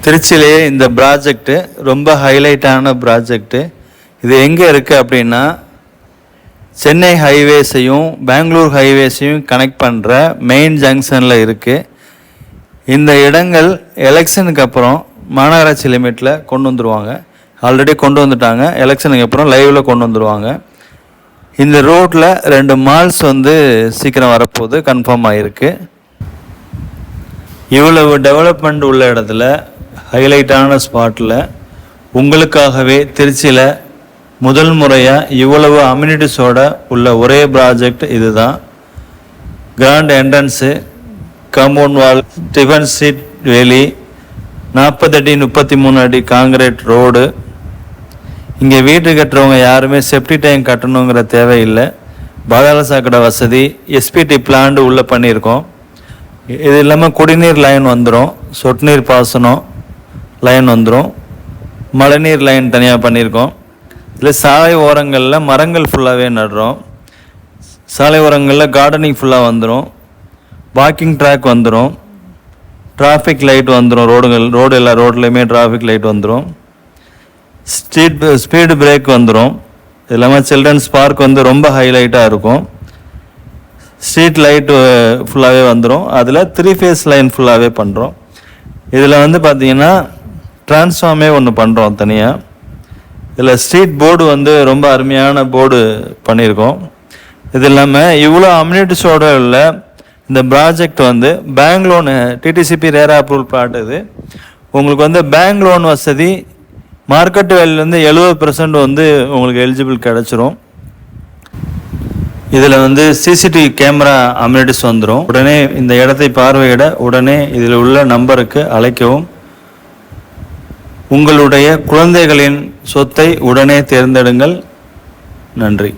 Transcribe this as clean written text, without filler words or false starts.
திருச்சியிலேயே இந்த ப்ராஜெக்ட்டு ரொம்ப ஹைலைட்டான ப்ராஜெக்ட்டு. இது எங்கே இருக்குது அப்படின்னா, சென்னை ஹைவேஸையும் பெங்களூர் ஹைவேஸையும் கனெக்ட் பண்ணுற மெயின் ஜங்ஷனில் இருக்குது. இந்த இடங்கள் எலெக்ஷனுக்கு அப்புறம் மாநகராட்சி லிமிட்டில் கொண்டு வந்துடுவாங்க. ஆல்ரெடி கொண்டு வந்துட்டாங்க. எலெக்ஷனுக்கு அப்புறம் லைவில் கொண்டு வந்துடுவாங்க. இந்த ரோட்டில் 2 மால்ஸ் சீக்கிரம் வரப்போகுது, கன்ஃபார்ம் ஆகிருக்கு. இவ்வளவு டெவலப்மெண்ட் உள்ள இடத்துல, ஹைலைட்டான ஸ்பாட்டில் உங்களுக்காகவே திருச்சியில் முதல் முறையாக இவ்வளவு அம்யூனிட்டிஸோட உள்ள ஒரே ப்ராஜெக்ட் இது தான். கிராண்ட் என்ட்ரன்ஸு, காம்பவுண்ட் வால், டிஃபன் ஸ்ட்ரீட் வேலி, 40 அடி 33 அடி காங்கிரீட் ரோடு. இங்கே வீட்டு கட்டுறவங்க யாருமே செப்டி டேங்க் கட்டணுங்கிற தேவையில்லை. பாதாள சாக்கடை வசதி, எஸ்பிடி பிளான்ட் உள்ளே பண்ணியிருக்கோம். இது இல்லாமல் குடிநீர் லைன் வந்துடும், சொட்டு நீர் பாசனம் லைன் வந்துடும், மழைநீர் லைன் தனியாக பண்ணியிருக்கோம். இதில் சாலை ஓரங்களில் மரங்கள் ஃபுல்லாகவே நடுறோம். சாலை ஓரங்களில் கார்டனிங் ஃபுல்லாக வந்துடும், வாக்கிங் ட்ராக் வந்துடும், டிராஃபிக் லைட் வந்துடும். ரோடு எல்லா ரோட்லேயுமே டிராஃபிக் லைட் வந்துடும். ஸ்பீடு பிரேக் வந்துடும். இது இல்லாமல் சில்ட்ரன்ஸ் பார்க் ரொம்ப ஹைலைட்டாக இருக்கும். ஸ்ட்ரீட் லைட்டு ஃபுல்லாகவே வந்துடும். அதில் 3 ஃபேஸ் லைன் ஃபுல்லாகவே பண்ணுறோம். இதில் பார்த்தீங்கன்னா டிரான்ஸ்ஃபார்மே ஒன்று பண்ணுறோம் தனியாக. இதில் ஸ்ட்ரீட் போர்டு ரொம்ப அருமையான போர்டு பண்ணியிருக்கோம். இது இல்லாமல் இவ்வளோ அம்யூனிட்டிஸோடு உள்ள இந்த project bank loan, DTCP RERA approval flat. இது உங்களுக்கு பேங்க் லோன் வசதி மார்க்கெட் வேல்யூலேருந்து 70% உங்களுக்கு எலிஜிபிள் கிடச்சிரும். இதில் சிசிடிவி கேமரா அம்யூனிட்டிஸ் வந்துடும். உடனே இந்த இடத்தை பார்வையிட உடனே இதில் உள்ள நம்பருக்கு அழைக்கவும். உங்களுடைய குழந்தைகளின் சொத்தை உடனே தேர்ந்தெடுங்கள். நன்றி.